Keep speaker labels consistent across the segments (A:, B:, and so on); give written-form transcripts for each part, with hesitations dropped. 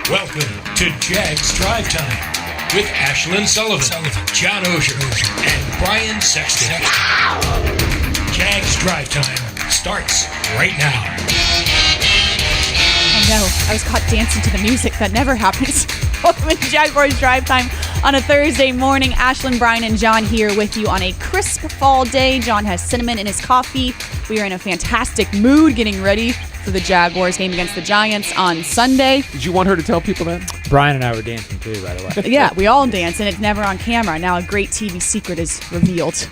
A: Welcome to Jags Drive Time with Ashlyn Sullivan, John Oehser, and Brian Sexton. Jags Drive Time starts right now.
B: Oh no, I was caught dancing to the music. That never happens. Welcome to Jaguars Drive Time on a Thursday morning. Ashlyn, Brian, and John here with you on a crisp fall day. John has cinnamon in his coffee. We are in a fantastic mood getting ready for the Jaguars game against the Giants on Sunday.
C: Did you want her to tell people that?
D: Brian and I were dancing too, by the way.
B: Yeah, we all dance, and it's never on camera. Now a great TV secret is revealed.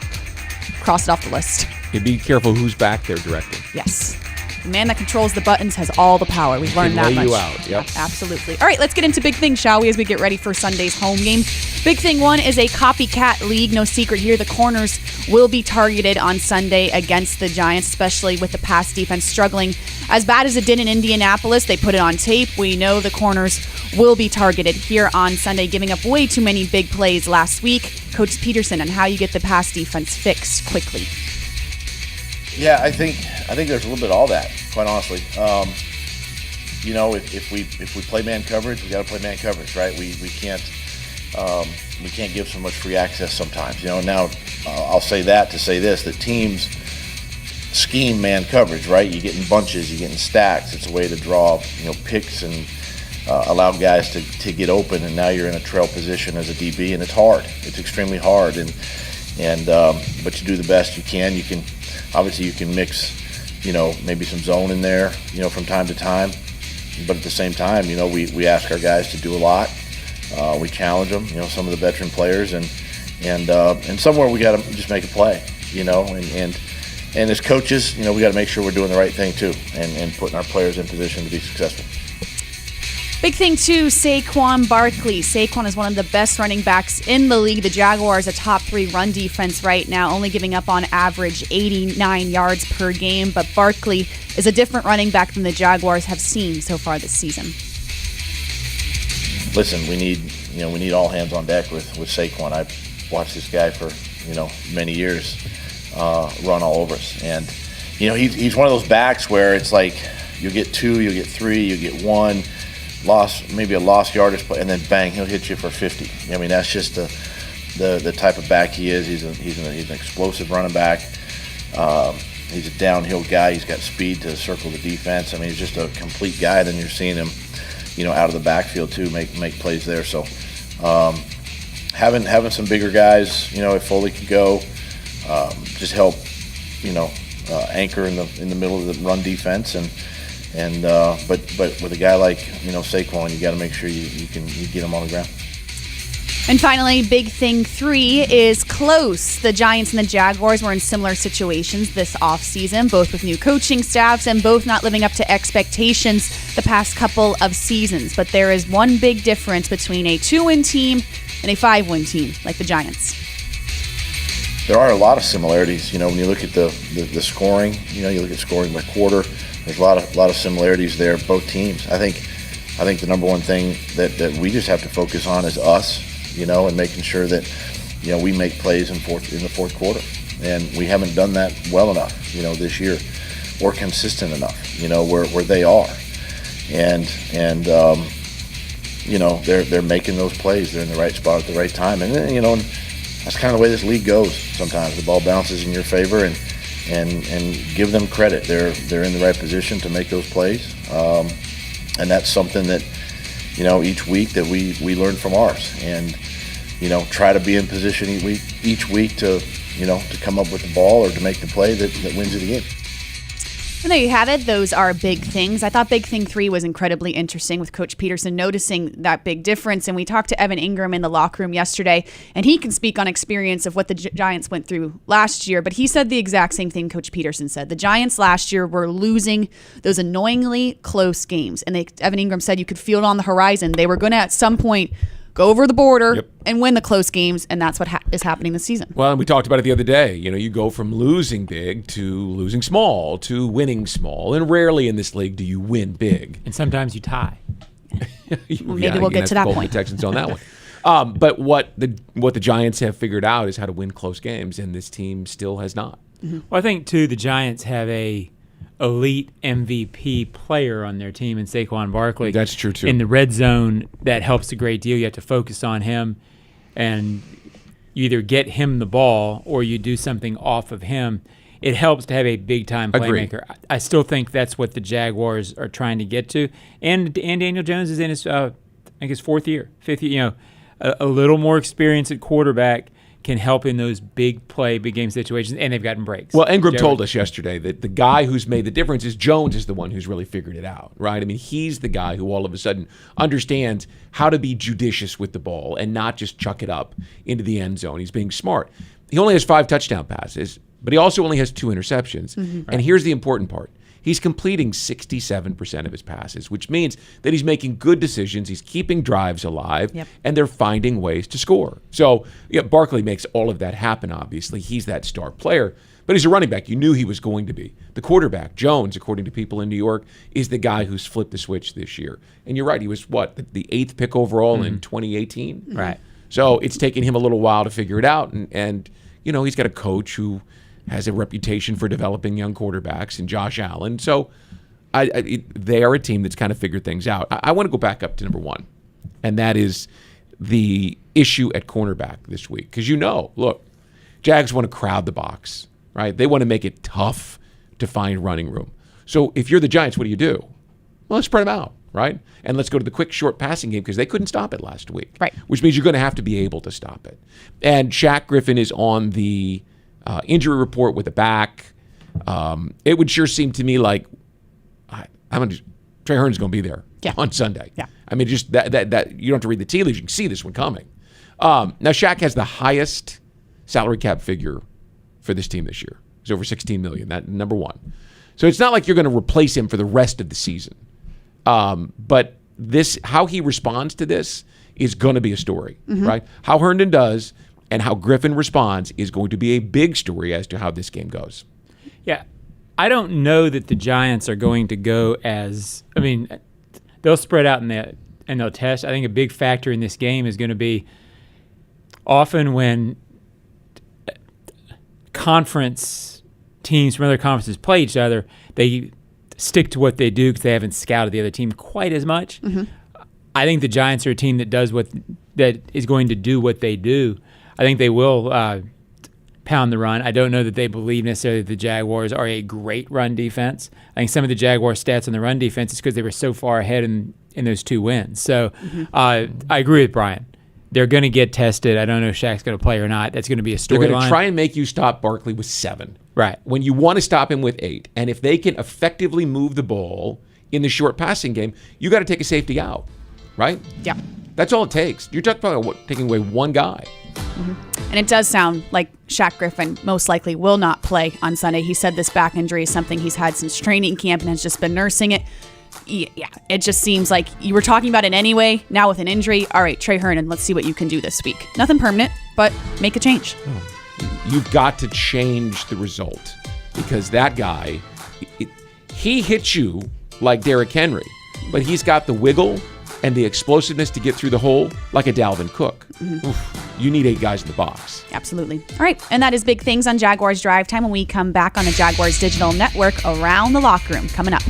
B: Cross it off the list.
C: Yeah, be careful who's back there directing.
B: Yes. The man that controls the buttons has all the power. We've learned that much.
C: Lay you out. Yep.
B: Absolutely. All right, let's get into big things, shall we, as we get ready for Sunday's home game. Big thing one is a copycat league. No secret here. The corners will be targeted on Sunday against the Giants, especially with the pass defense struggling as bad as it did in Indianapolis. They put it on tape. We know the corners will be targeted here on Sunday, giving up way too many big plays last week. Coach Peterson on how you get the pass defense fixed quickly.
E: Yeah, I think there's a little bit of all that, quite honestly. If we play man coverage, we got to play man coverage, right? We can't give so much free access sometimes. Now I'll say that to say this: that teams scheme man coverage, right? You get in bunches, you get in stacks. It's a way to draw picks and allow guys to get open. And now you're in a trail position as a DB, and it's hard. It's extremely hard, and but you do the best you can. Obviously, you can mix, maybe some zone in there, from time to time. But at the same time, we ask our guys to do a lot. We challenge them, some of the veteran players, and somewhere we got to just make a play, and as coaches, we got to make sure we're doing the right thing too, and putting our players in position to be successful.
B: Big thing, too, Saquon Barkley. Saquon is one of the best running backs in the league. The Jaguars, a top 3 run defense right now, only giving up on average 89 yards per game. But Barkley is a different running back than the Jaguars have seen so far this season.
E: Listen, we need all hands on deck with Saquon. I've watched this guy for, many years run all over us. And, he's one of those backs where it's like you get 2, you get 3, you get 1. Maybe a lost yardage, and then bang, he'll hit you for 50. I mean, that's just the type of back he is. He's an explosive running back. He's a downhill guy. He's got speed to circle the defense. I mean, he's just a complete guy. Then you're seeing him, out of the backfield too, make plays there. So having some bigger guys, if Foley could go, just help, anchor in the middle of the run defense but with a guy like Saquon, you got to make sure you get him on the ground.
B: And finally, big thing 3 is close. The Giants and the Jaguars were in similar situations this offseason, both with new coaching staffs and both not living up to expectations the past couple of seasons. But there is one big difference between a 2-win team and a 5-win team like the Giants.
E: There are a lot of similarities. When you look at the scoring, you look at scoring by quarter. There's a lot of similarities there, both teams. I think the number one thing that we just have to focus on is us, and making sure that, we make plays in the fourth quarter. And we haven't done that well enough, this year, or consistent enough, where they are. And they're making those plays. They're in the right spot at the right time. And that's kind of the way this league goes sometimes. The ball bounces in your favor, and give them credit. They're in the right position to make those plays, and that's something that each week that we learn from ours, and try to be in position each week to come up with the ball or to make the play that wins you the game.
B: And there you have it. Those are big things. I thought big thing 3 was incredibly interesting with Coach Peterson noticing that big difference. And we talked to Evan Ingram in the locker room yesterday, and he can speak on experience of what the Giants went through last year. But he said the exact same thing Coach Peterson said. The Giants last year were losing those annoyingly close games. And Evan Ingram said you could feel it on the horizon. They were going to at some point go over the border and win the close games, and that's what is happening this season.
C: Well, and we talked about it the other day. You go from losing big to losing small to winning small, and rarely in this league do you win big.
D: And sometimes you tie.
B: Maybe we'll get to that point.
C: Texans on that one. But what the Giants have figured out is how to win close games, and this team still has not.
D: Mm-hmm. Well, I think, too, the Giants have a elite MVP player on their team in Saquon Barkley.
C: That's true, too.
D: In the red zone, that helps a great deal. You have to focus on him, and you either get him the ball or you do something off of him. It helps to have a big-time playmaker.
C: Agreed.
D: I still think that's what the Jaguars are trying to get to. And Daniel Jones is in his, fifth year. A little more experience at quarterback can help in those big game situations, and they've gotten breaks.
C: Well, Ingram told us yesterday that the guy who's made the difference is Jones is the one who's really figured it out, right? I mean, he's the guy who all of a sudden understands how to be judicious with the ball and not just chuck it up into the end zone. He's being smart. He only has 5 touchdown passes, but he also only has 2 interceptions. Mm-hmm. And here's the important part. He's completing 67% of his passes, which means that he's making good decisions, he's keeping drives alive, and they're finding ways to score. So, Barkley makes all of that happen, obviously. He's that star player, but he's a running back. You knew he was going to be. The quarterback, Jones, according to people in New York, is the guy who's flipped the switch this year. And you're right, he was, the 8th pick overall in 2018?
D: Mm-hmm. Right.
C: So it's taken him a little while to figure it out, and he's got a coach who has a reputation for developing young quarterbacks, and Josh Allen. So they are a team that's kind of figured things out. I want to go back up to number 1, and that is the issue at cornerback this week. Because look, Jags want to crowd the box, right? They want to make it tough to find running room. So if you're the Giants, what do? Well, let's spread them out, right? And let's go to the quick, short passing game because they couldn't stop it last week.
B: Right.
C: Which means you're going to have to be able to stop it. And Shaq Griffin is on the injury report with a back. It would sure seem to me like Trey Herndon's going to be there on Sunday.
B: Yeah.
C: I mean, just that you don't have to read the tea leaves. You can see this one coming. Now, Shaq has the highest salary cap figure for this team this year. It's over $16 million. That number 1. So it's not like you're going to replace him for the rest of the season. But how he responds to this is going to be a story, right? How Herndon does and how Griffin responds is going to be a big story as to how this game goes.
D: Yeah. I don't know that the Giants are going to go they'll spread out and they'll test. I think a big factor in this game is going to be often when conference teams from other conferences play each other, they stick to what they do because they haven't scouted the other team quite as much. Mm-hmm. I think the Giants are a team that is going to do what they do. I think they will pound the run. I don't know that they believe necessarily that the Jaguars are a great run defense. I think some of the Jaguars' stats on the run defense is because they were so far ahead in those 2 wins. So I agree with Brian. They're going to get tested. I don't know if Shaq's going to play or not. That's going to be a storyline.
C: They're going to try and make you stop Barkley with 7.
D: Right.
C: When you want to stop him with 8. And if they can effectively move the ball in the short passing game, you got to take a safety out, right?
B: Yeah.
C: That's all it takes. You're talking about taking away 1 guy.
B: Mm-hmm. And it does sound like Shaq Griffin most likely will not play on Sunday. He said this back injury is something he's had since training camp and has just been nursing it. Yeah, it just seems like you were talking about it anyway. Now with an injury, all right, Trey Herndon, let's see what you can do this week. Nothing permanent, but make a change.
C: You've got to change the result because that guy, he hits you like Derrick Henry, but he's got the wiggle and the explosiveness to get through the hole like a Dalvin Cook. Mm-hmm. Oof, you need 8 guys in the box.
B: Absolutely. All right, and that is Big Things on Jaguars Drive Time when we come back on the Jaguars Digital Network Around the Locker Room coming up.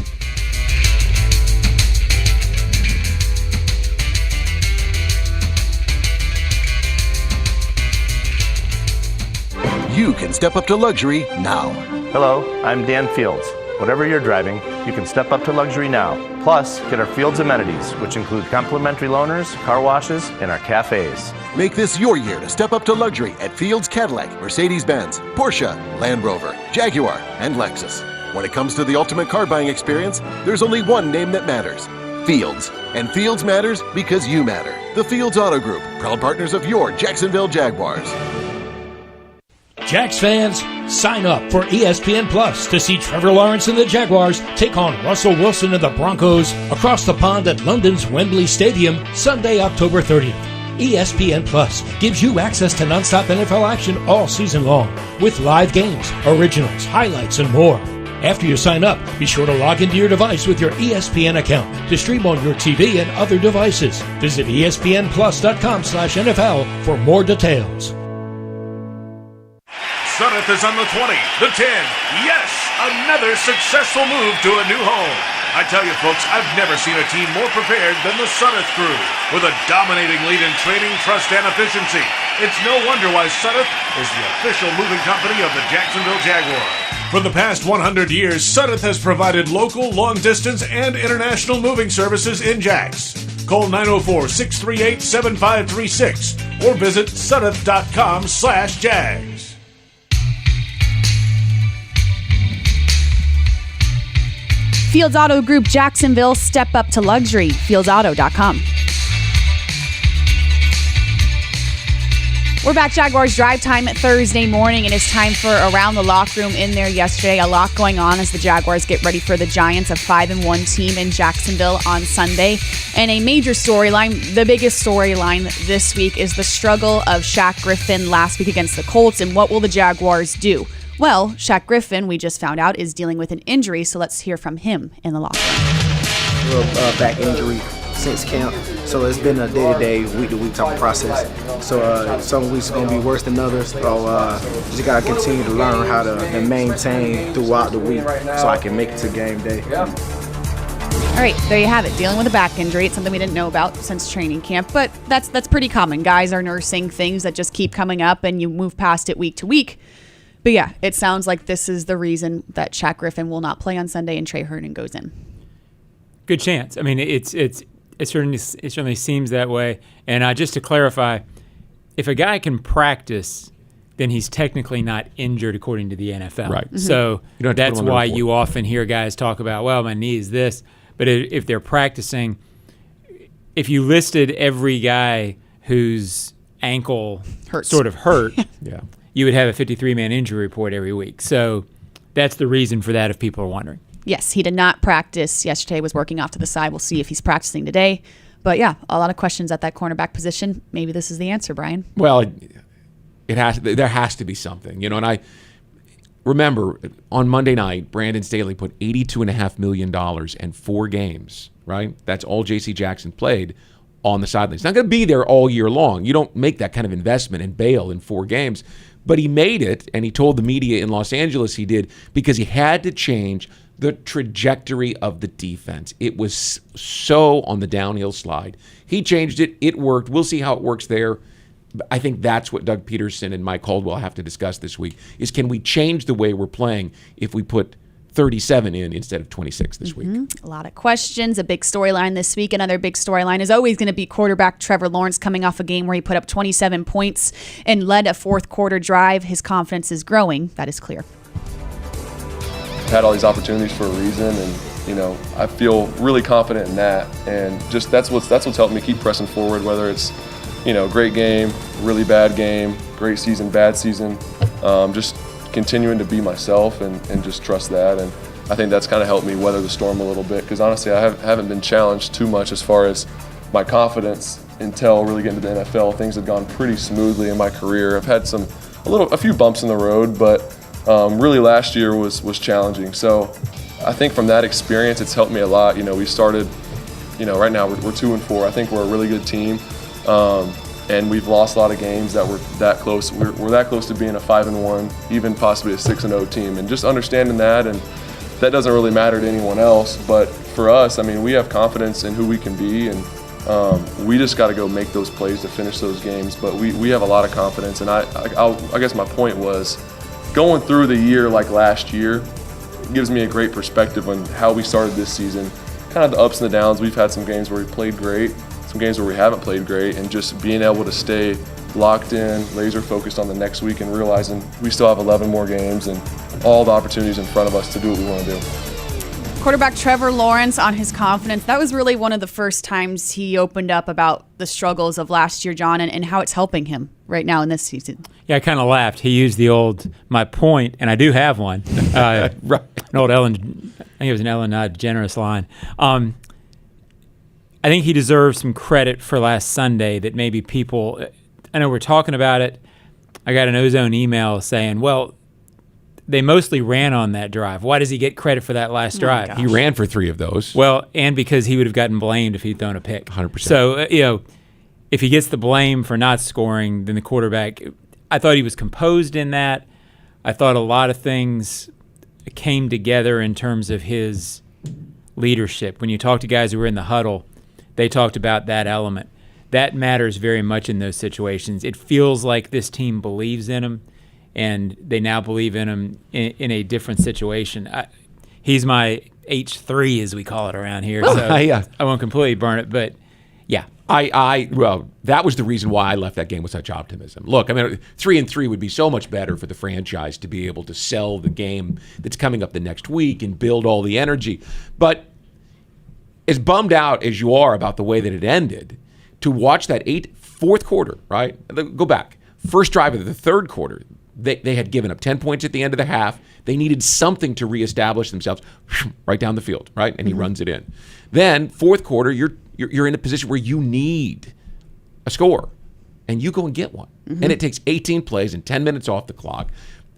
F: You can step up to luxury now.
G: Hello, I'm Dan Fields. Whatever you're driving, you can step up to luxury now. Plus, get our Fields amenities, which include complimentary loaners, car washes, and our cafes.
F: Make this your year to step up to luxury at Fields Cadillac, Mercedes-Benz, Porsche, Land Rover, Jaguar, and Lexus. When it comes to the ultimate car buying experience, there's only one name that matters. Fields. And Fields matters because you matter. The Fields Auto Group, proud partners of your Jacksonville Jaguars.
A: Jags fans, sign up for ESPN Plus to see Trevor Lawrence and the Jaguars take on Russell Wilson and the Broncos across the pond at London's Wembley Stadium Sunday, October 30th. ESPN Plus gives you access to nonstop NFL action all season long with live games, originals, highlights, and more. After you sign up, be sure to log into your device with your ESPN account to stream on your TV and other devices. Visit ESPNplus.com/NFL for more details.
H: Sudeth is on the 20, the 10, yes, another successful move to a new home. I tell you, folks, I've never seen a team more prepared than the Sutteth crew. With a dominating lead in training, trust, and efficiency, it's no wonder why Sutteth is the official moving company of the Jacksonville Jaguars. For the past 100 years, Sutteth has provided local, long-distance, and international moving services in Jax. Call 904-638-7536 or visit sutteth.com/Jags.
B: Fields Auto Group Jacksonville, step up to luxury. FieldsAuto.com. We're back, Jaguars Drive Time Thursday morning, and it's time for Around the Locker Room. In there yesterday, a lot going on as the Jaguars get ready for the Giants, a 5-1 team in Jacksonville on Sunday. And a major storyline, the biggest storyline this week, is the struggle of Shaq Griffin last week against the Colts, and what will the Jaguars do? Well, Shaq Griffin, we just found out, is dealing with an injury, so let's hear from him in the locker room.
I: Back injury since camp, so it's been a day-to-day, week-to-week type of process. So some weeks are going to be worse than others, so just got to continue to learn how to maintain throughout the week so I can make it to game day.
B: All right, there you have it. Dealing with a back injury. It's something we didn't know about since training camp, but that's pretty common. Guys are nursing things that just keep coming up, and you move past it week to week. But yeah, it sounds like this is the reason that Shaq Griffin will not play on Sunday and Trey Herndon goes in.
D: Good chance. I mean, it certainly seems that way. And just to clarify, if a guy can practice, then he's technically not injured according to the NFL.
C: Right.
D: Mm-hmm. So that's why you often hear guys talk about, well, my knee is this. But if they're practicing, if you listed every guy whose ankle sort of hurt,
C: yeah,
D: you would have a 53-man injury report every week. So that's the reason for that, if people are wondering.
B: Yes, he did not practice yesterday, was working off to the side. We'll see if he's practicing today. But yeah, a lot of questions at that cornerback position. Maybe this is the answer, Brian.
C: Well, there has to be something, and I remember on Monday night, Brandon Staley put $82.5 million and 4 games, right? That's all J.C. Jackson played on the sidelines. He's not going to be there all year long. You don't make that kind of investment and bail in 4 games. But he made it, and he told the media in Los Angeles he did, because he had to change the trajectory of the defense. It was so on the downhill slide. He changed it. It worked. We'll see how it works there. I think that's what Doug Peterson and Mike Caldwell have to discuss this week, is can we change the way we're playing if we put 37 in instead of 26 this week?
B: A lot of questions, a big storyline this week. Another big storyline is always going to be quarterback Trevor Lawrence, coming off a game where he put up 27 points and led a fourth quarter drive. His confidence is growing. That is clear.
J: Had all these opportunities for a reason, and I feel really confident in that, and just that's what's helped me keep pressing forward, whether it's great game, really bad game, great season, bad season, just continuing to be myself and just trust that. And I think that's kind of helped me weather the storm a little bit, because honestly I haven't been challenged too much as far as my confidence until really getting to the NFL. Things have gone pretty smoothly in my career. I've had a few bumps in the road, but really last year was challenging. So I think from that experience it's helped me a lot. We started, right now we're 2-4. I think we're a really good team. And we've lost a lot of games that were that close. We're that close to being a 5-1, even possibly a 6-0 team. And just understanding that, and that doesn't really matter to anyone else. But for us, we have confidence in who we can be, and we just got to go make those plays to finish those games. But we have a lot of confidence. And I guess my point was, going through the year like last year gives me a great perspective on how we started this season. Kind of the ups and the downs. We've had some games where we played great, some games where we haven't played great, and just being able to stay locked in, laser focused on the next week, and realizing we still have 11 more games and all the opportunities in front of us to do what we want to do.
B: Quarterback Trevor Lawrence on his confidence. That was really one of the first times he opened up about the struggles of last year, John, and how it's helping him right now in this season.
D: Yeah, I kind of laughed. He used the old, my point, and I do have one. Right. An old Ellen, I think it was an Ellen DeGeneres line. I think he deserves some credit for last Sunday that maybe people, I know we're talking about it. I got an Ozone email saying, well, they mostly ran on that drive. Why does he get credit for that last drive?
C: He ran for 3 of those.
D: Well, and because he would have gotten blamed if he'd thrown a pick.
C: 100%.
D: So, if he gets the blame for not scoring, then the quarterback, I thought he was composed in that. I thought a lot of things came together in terms of his leadership. When you talk to guys who were in the huddle, they talked about that element. That matters very much in those situations. It feels like this team believes in him, and they now believe in him in a different situation. He's my H3, as we call it around here. So
C: Yeah.
D: I won't completely burn it, but yeah.
C: Well, that was the reason why I left that game with such optimism. Look, I mean, 3-3 would be so much better for the franchise to be able to sell the game that's coming up the next week and build all the energy. But as bummed out as you are about the way that it ended, to watch that fourth quarter, right? Go back. First drive of the third quarter, they had given up 10 points at the end of the half. They needed something to reestablish themselves right down the field, right? And he runs it in. Then fourth quarter, you're in a position where you need a score, and you go and get one. And it takes 18 plays and 10 minutes off the clock.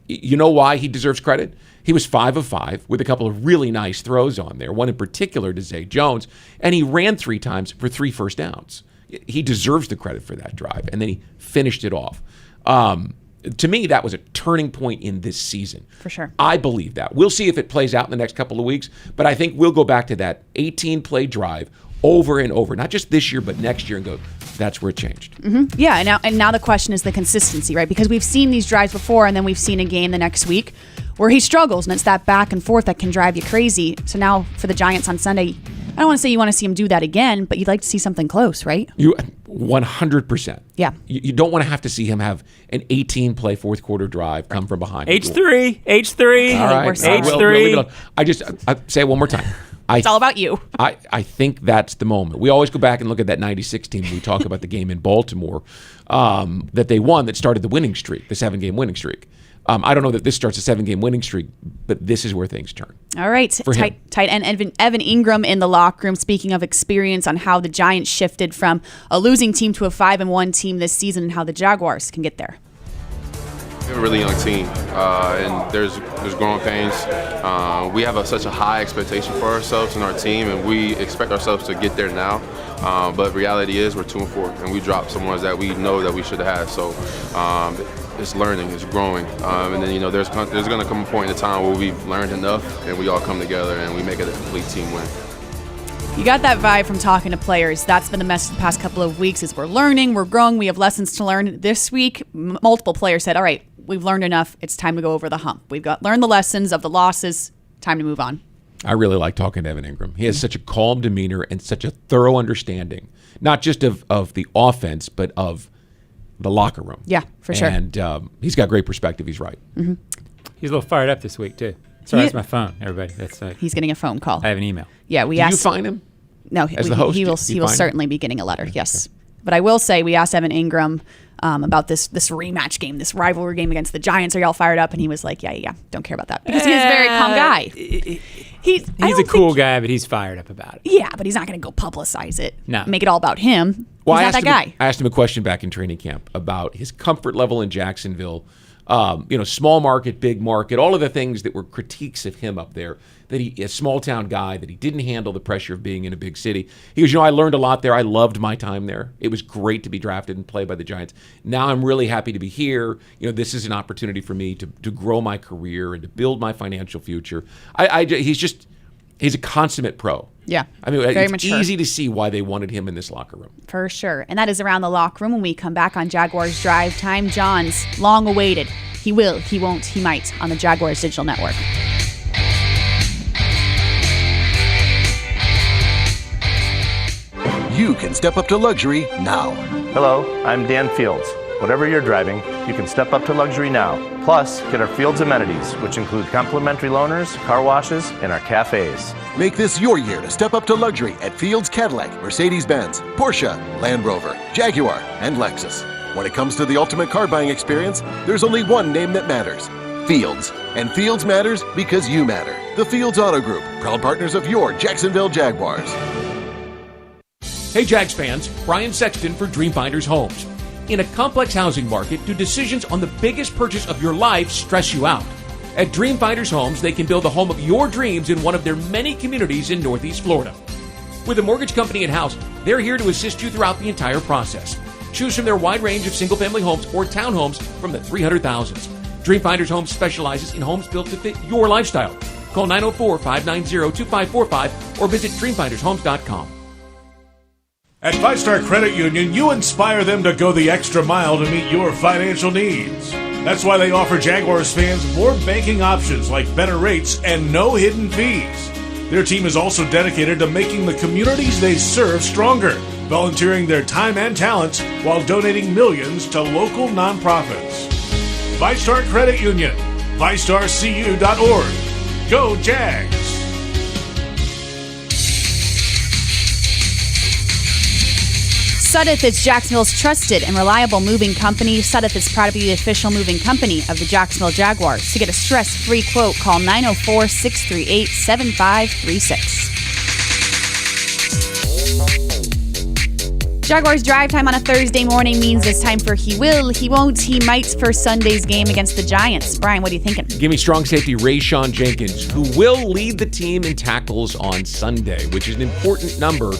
C: You know why he deserves credit? He was 5 of 5 with a couple of really nice throws on there, one in particular to Zay Jones, and he ran 3 times for 3 first downs. He deserves the credit for that drive, and then he finished it off. To me, that was a turning point in this season.
B: For sure.
C: I believe that. We'll see if it plays out in the next couple of weeks, but I think we'll go back to that 18-play drive over and over, not just this year, but next year, and go, that's where it changed.
B: Yeah, and now the question is the consistency, right? Because we've seen these drives before, and then we've seen a game the next week where he struggles, and it's that back and forth that can drive you crazy. So now for the Giants on Sunday, I don't want to say you want to see him do that again, but you'd like to see something close, right?
C: 100%.
B: Yeah.
C: You don't want to have to see him have an 18-play fourth quarter drive come from behind.
D: H3.
C: All right.
D: H3.
C: I say it one more time.
B: It's all about you.
C: I think that's the moment. We always go back and look at that 96 team. We talk about the game in Baltimore that they won that started the winning streak, the 7-game winning streak. I don't know that this starts a 7-game winning streak, but this is where things turn.
B: All right. Tight end Evan Ingram in the locker room, speaking of experience on how the Giants shifted from a losing team to a 5-1 team this season and how the Jaguars can get there.
K: We have a really young team, and there's growing pains. We have such a high expectation for ourselves and our team, and we expect ourselves to get there now. But reality is we're 2-4, and we dropped some ones that we know that we should have had. So it's learning, it's growing, and then there's going to come a point in time where we've learned enough, and we all come together and we make it a complete team win.
B: You got that vibe from talking to players. That's been the message the past couple of weeks is we're learning, we're growing, we have lessons to learn. This week, multiple players said, all right, we've learned enough. It's time to go over the hump. We've learned the lessons of the losses. Time to move on.
C: I really like talking to Evan Ingram. He has such a calm demeanor and such a thorough understanding, not just of the offense, but of the locker room.
B: Yeah, for sure.
C: And he's got great perspective. He's right.
D: He's a little fired up this week, too. Sorry, that's my phone, everybody.
B: He's getting a phone call.
D: I have an email.
B: Yeah, we
C: Did
B: asked.
C: you find him?
B: No,
C: as the host,
B: he will certainly be getting a letter. Yes, but I will say we asked Evan Ingram about this rematch game, this rivalry game against the Giants. Are y'all fired up? And he was like, yeah, don't care about that because he's a very calm guy. He's a cool
D: guy, but he's fired up about it.
B: Yeah, but he's not going to go publicize it.
D: No,
B: make it all about him.
C: Well,
B: he's not that guy.
C: I asked him a question back in training camp about his comfort level in Jacksonville. Small market, big market, all of the things that were critiques of him up there, that he, a small town guy, that he didn't handle the pressure of being in a big city. He goes, I learned a lot there. I loved my time there. It was great to be drafted and play by the Giants. Now I'm really happy to be here. This is an opportunity for me to grow my career and to build my financial future. He's a consummate pro.
B: Yeah,
C: I mean,
B: very
C: it's
B: mature.
C: easy to see why they wanted him in this locker room.
B: For sure. And that is Around the Locker Room when we come back on Jaguars Drive Time. John's long-awaited. He will, he won't, he might on the Jaguars Digital Network.
F: You can step up to luxury now.
G: Hello, I'm Dan Fields. Whatever you're driving, you can step up to luxury now. Plus, get our Fields amenities, which include complimentary loaners, car washes, and our cafes.
F: Make this your year to step up to luxury at Fields Cadillac, Mercedes-Benz, Porsche, Land Rover, Jaguar, and Lexus. When it comes to the ultimate car buying experience, there's only one name that matters: Fields. And Fields matters because you matter. The Fields Auto Group, proud partners of your Jacksonville Jaguars.
A: Hey Jags fans, Brian Sexton for Dreamfinders Homes. In a complex housing market, do decisions on the biggest purchase of your life stress you out? At Dreamfinders Homes, they can build the home of your dreams in one of their many communities in Northeast Florida. With a mortgage company in-house, they're here to assist you throughout the entire process. Choose from their wide range of single-family homes or townhomes from the 300,000s.
C: Dreamfinders Homes specializes in homes built to fit your lifestyle. Call 904-590-2545 or visit dreamfindershomes.com.
H: At Five Star Credit Union, you inspire them to go the extra mile to meet your financial needs. That's why they offer Jaguars fans more banking options like better rates and no hidden fees. Their team is also dedicated to making the communities they serve stronger, volunteering their time and talents while donating millions to local nonprofits. Five Star Credit Union, ViStarCU.org. Go Jags!
B: Sudeth is Jacksonville's trusted and reliable moving company. Sudeth is proud to be the official moving company of the Jacksonville Jaguars. To get a stress-free quote, call 904-638-7536. Jaguars drive time on a Thursday morning means it's time for he will, he won't, he might for Sunday's game against the Giants. Brian, what are you thinking?
C: Give me strong safety Rayshawn Jenkins, who will lead the team in tackles on Sunday, which is an important number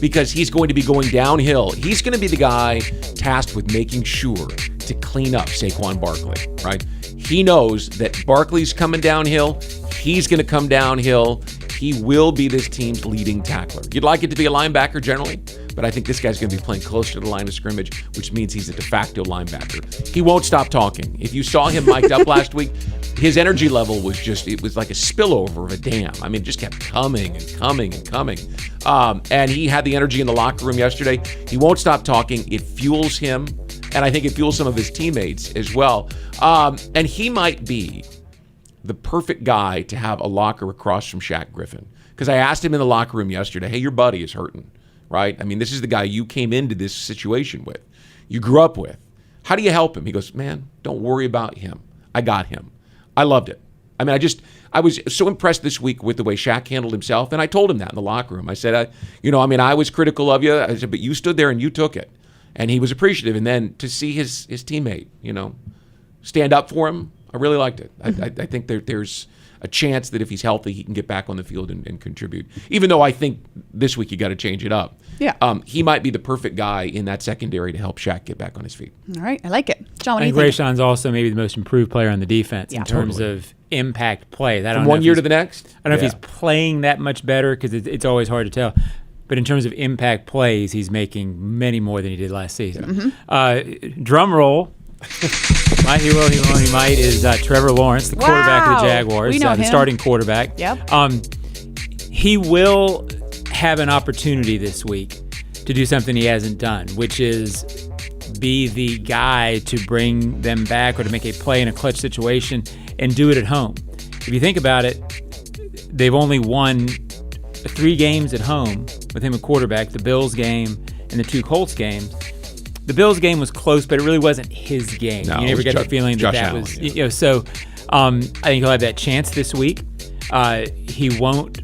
C: because he's going to be going downhill. He's going to be the guy tasked with making sure to clean up Saquon Barkley, right? He knows that Barkley's coming downhill. He's going to come downhill. He will be this team's leading tackler. You'd like it to be a linebacker generally, but I think this guy's going to be playing close to the line of scrimmage, which means he's a de facto linebacker. He won't stop talking. If you saw him mic'd up last week, his energy level was just, it was like a spillover of a dam. I mean, it just kept coming and coming and coming. And he had the energy in the locker room yesterday. He won't stop talking. It fuels him, and I think it fuels some of his teammates as well. And he might be the perfect guy to have a locker across from Shaq Griffin. Because I asked him in the locker room yesterday, hey, your buddy is hurting, right? I mean, this is the guy you came into this situation with. You grew up with. How do you help him? He goes, man, don't worry about him. I got him. I loved it. I mean, I was so impressed this week with the way Shaq handled himself, and I told him that in the locker room. I said, I was critical of you, I said, but you stood there and you took it. And he was appreciative. And then to see his teammate, stand up for him, I really liked it. I think there's a chance that if he's healthy, he can get back on the field and contribute. Even though I think this week you got to change it up.
B: Yeah.
C: He might be the perfect guy in that secondary to help Shaq get back on his feet.
B: All right, I like it. John, what do you
D: think?
B: think?
D: Rayshon's also maybe the most improved player on the defense in terms of impact play.
C: From one year to the next?
D: I don't know if he's playing that much better because it's always hard to tell. But in terms of impact plays, he's making many more than he did last season.
B: Mm-hmm.
D: Drum roll. My hero, he might, is Trevor Lawrence, the quarterback of the Jaguars, the starting quarterback.
B: Yep.
D: He will have an opportunity this week to do something he hasn't done, which is be the guy to bring them back or to make a play in a clutch situation and do it at home. If you think about it, they've only won 3 games at home with him a quarterback, the Bills game and the 2 Colts games. The Bills game was close, but it really wasn't his game.
C: No,
D: you never get the feeling that
C: Allen,
D: was, so I think he'll have that chance this week. He won't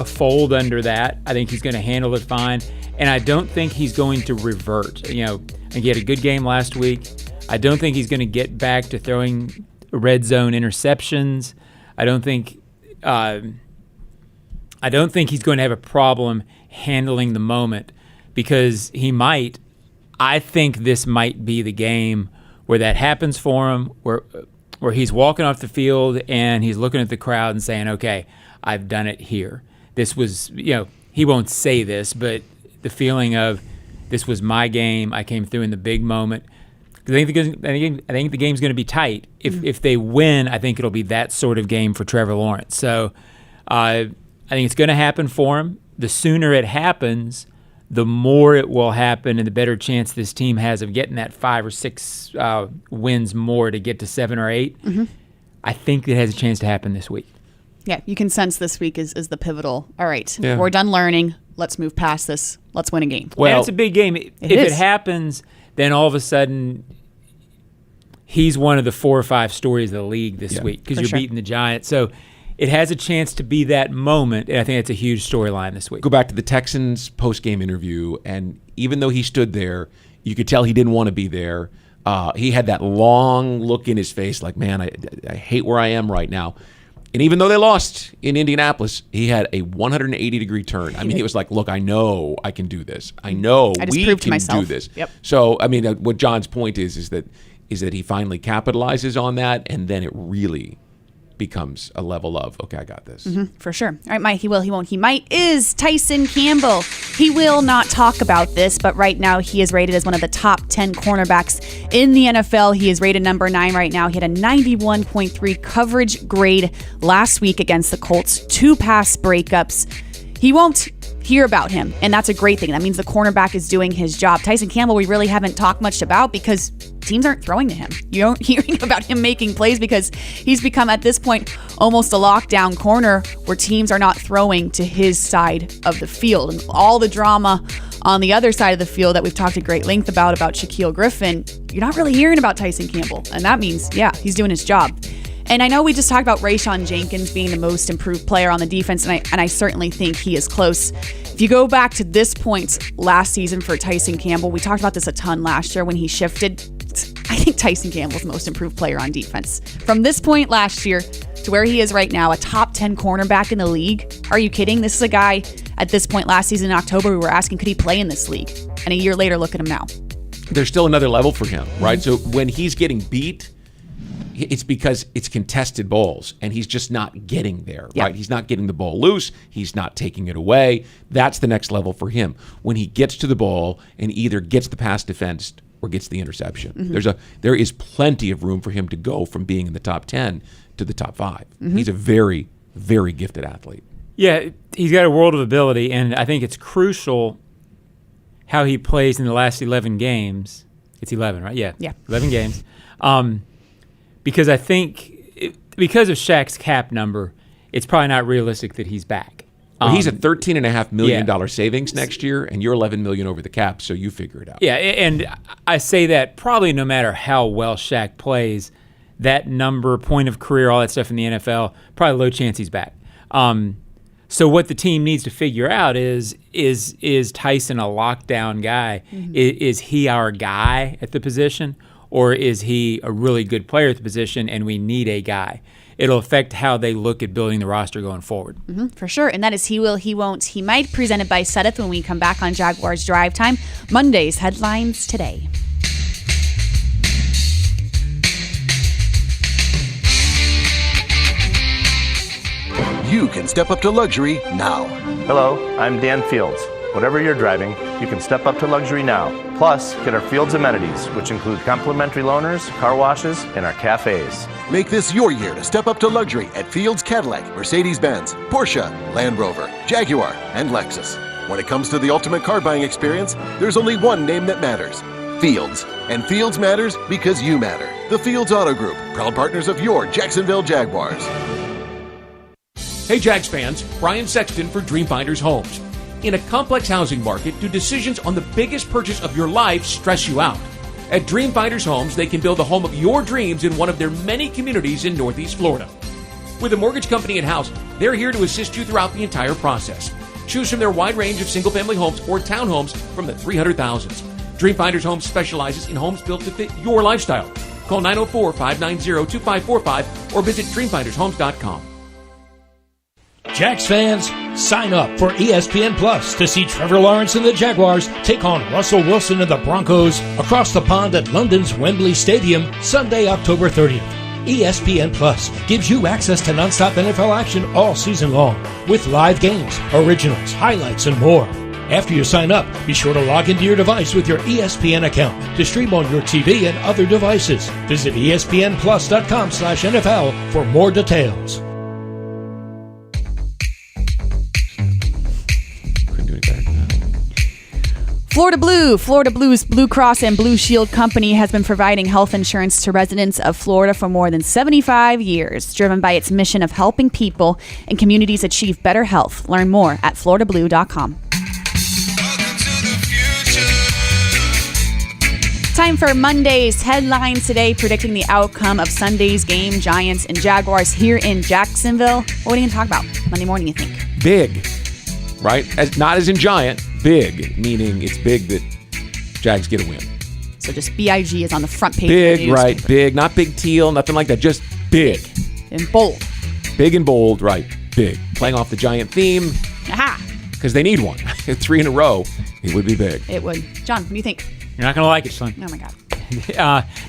D: fold under that. I think he's going to handle it fine. And I don't think he's going to revert. I think he had a good game last week. I don't think he's going to get back to throwing red zone interceptions. I don't think he's going to have a problem handling the moment because he might. I think this might be the game where that happens for him, where he's walking off the field and he's looking at the crowd and saying, okay, I've done it here. This was, he won't say this, but the feeling of this was my game. I came through in the big moment. I think the game's going to be tight. If they win, I think it'll be that sort of game for Trevor Lawrence. So I think it's going to happen for him. The sooner it happens, the more it will happen and the better chance this team has of getting that 5 or 6 wins more to get to 7 or 8.
B: Mm-hmm.
D: I think it has a chance to happen this week.
B: Yeah, you can sense this week is the pivotal. All right,
C: yeah.
B: We're done learning. Let's move past this. Let's win a game.
D: Well, and it's a big game. If it happens, then all of a sudden he's one of the 4 or 5 stories of the league this week because you're beating the Giants. So it has a chance to be that moment, and I think it's a huge storyline this week.
C: Go back to the Texans post-game interview, and even though he stood there, you could tell he didn't want to be there. He had that long look in his face like, man, I hate where I am right now. And even though they lost in Indianapolis, he had a 180-degree turn. I mean, he was like, look, I know I can do this. I know we can do this.
B: Yep.
C: So, I mean, what John's point is that is that he finally capitalizes on that, and then it really becomes a level of, okay, I got this.
B: For sure. All right, Mike, he will, he won't, he might, is Tyson Campbell. He will not talk about this, but right now he is rated as one of the top 10 cornerbacks in the NFL. He is rated number 9 right now. He had a 91.3 coverage grade last week against the Colts, 2 pass breakups. He won't hear about him, and that's a great thing. That means the cornerback is doing his job. Tyson Campbell, we really haven't talked much about because teams aren't throwing to him. You aren't hearing about him making plays because he's become, at this point, almost a lockdown corner where teams are not throwing to his side of the field. And all the drama on the other side of the field that we've talked at great length about Shaquille Griffin, you're not really hearing about Tyson Campbell. And that means, yeah, he's doing his job. And I know we just talked about Rayshawn Jenkins being the most improved player on the defense, and I certainly think he is close. If you go back to this point last season for Tyson Campbell, we talked about this a ton last year when he shifted. I think Tyson Campbell's the most improved player on defense. From this point last year to where he is right now, a top 10 cornerback in the league. Are you kidding? This is a guy at this point last season in October, we were asking, could he play in this league? And a year later, look at him now.
C: There's still another level for him, right? So when he's getting beat, it's because it's contested balls and he's just not getting there, right? He's not getting the ball loose. He's not taking it away. That's the next level for him. When he gets to the ball and either gets the pass defense or gets the interception. There is plenty of room for him to go from being in the top 10 to the top 5. He's a very, very gifted athlete.
D: Yeah, he's got a world of ability, and I think it's crucial how he plays in the last 11 games. It's 11, right? Yeah. 11 games. Because I think because of Shaq's cap number, it's probably not realistic that he's back.
C: Well, he's a $13.5 million savings next year, and you're $11 million over the cap, so you figure it out.
D: Yeah, and I say that probably no matter how well Shaq plays, that number, point of career, all that stuff in the NFL, probably low chance he's back. So what the team needs to figure out is Tyson a lockdown guy? Is he our guy at the position? Or is he a really good player at the position and we need a guy? It'll affect how they look at building the roster going forward.
B: For sure. And that is He Will, He Won't, He Might, presented by Seth when we come back on Jaguars Drive Time. Monday's headlines today.
F: You can step up to luxury now.
G: Hello, I'm Dan Fields. Whatever you're driving, you can step up to luxury now. Plus, get our Fields amenities, which include complimentary loaners, car washes, and our cafes.
F: Make this your year to step up to luxury at Fields Cadillac, Mercedes-Benz, Porsche, Land Rover, Jaguar, and Lexus. When it comes to the ultimate car buying experience, there's only one name that matters: Fields. And Fields matters because you matter. The Fields Auto Group, proud partners of your Jacksonville Jaguars.
C: Hey Jags fans, Brian Sexton for Dreamfinders Homes. In a complex housing market, do decisions on the biggest purchase of your life stress you out? At Dreamfinders Homes, they can build the home of your dreams in one of their many communities in Northeast Florida. With a mortgage company in-house, they're here to assist you throughout the entire process. Choose from their wide range of single-family homes or townhomes from the 300,000s. Dreamfinders Homes specializes in homes built to fit your lifestyle. Call 904-590-2545 or visit dreamfindershomes.com.
A: Jags fans, sign up for ESPN Plus to see Trevor Lawrence and the Jaguars take on Russell Wilson and the Broncos across the pond at London's Wembley Stadium Sunday, October 30th. ESPN Plus gives you access to nonstop NFL action all season long with live games, originals, highlights, and more. After you sign up, be sure to log into your device with your ESPN account to stream on your TV and other devices. Visit ESPNplus.com/NFL for more details.
B: Florida Blue's Blue Cross and Blue Shield Company has been providing health insurance to residents of Florida for more than 75 years, driven by its mission of helping people and communities achieve better health. Learn more at floridablue.com. Time for Monday's headlines today, predicting the outcome of Sunday's game, Giants and Jaguars here in Jacksonville. What are you going to talk about Monday morning, you think?
C: Big, right? Not as in giant. Big, meaning it's big that Jags get a win.
B: So just B-I-G is on the front page
C: big,
B: of the news.
C: Right, big, not big teal, nothing like that, just big.
B: And bold.
C: Big and bold, right, big. Playing off the Giant theme.
B: Aha!
C: Because they need one. 3 in a row, it would be big.
B: It would. John, what do you think?
D: You're not going to like it, son.
B: Oh, my God.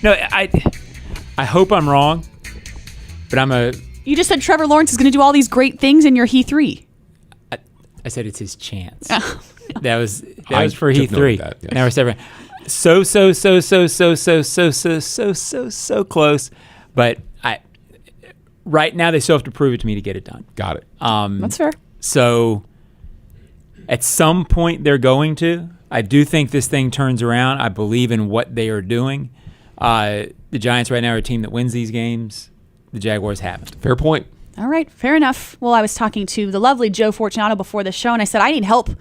D: No, I hope I'm wrong, but
B: You just said Trevor Lawrence is going to do all these great things in your He 3.
D: I said it's his chance.
B: Oh.
D: That was for He 3.
C: That, yes.
D: Now we're 7. So close, but right now they still have to prove it to me to get it done.
C: Got it.
B: That's fair.
D: So at some point they're going to. I do think this thing turns around. I believe in what they are doing. The Giants right now are a team that wins these games. The Jaguars haven't.
C: Fair point.
B: All right, fair enough. Well, I was talking to the lovely Joe Fortunato before the show, and I said, I need help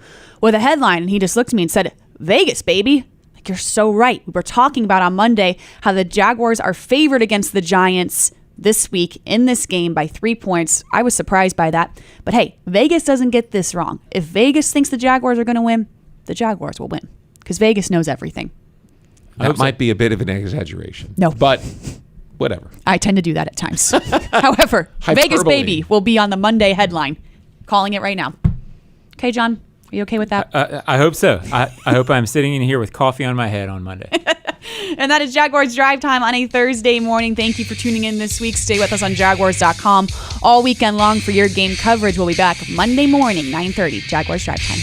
B: with a headline. And he just looked at me and said, Vegas, baby. Like, you're so right. We were talking about on Monday how the Jaguars are favored against the Giants this week in this game by 3 points. I was surprised by that. But hey, Vegas doesn't get this wrong. If Vegas thinks the Jaguars are going to win, the Jaguars will win because Vegas knows everything.
C: That might be a bit of an exaggeration.
B: No.
C: But whatever.
B: I tend to do that at times. However, Vegas baby will be on the Monday headline. Calling it right now. Okay, John, are you okay with that?
D: I hope so. I hope I'm sitting in here with coffee on my head on Monday.
B: And that is Jaguars Drive Time on a Thursday morning. Thank you for tuning in this week. Stay with us on Jaguars.com all weekend long for your game coverage. We'll be back Monday morning, 9:30, Jaguars Drive Time.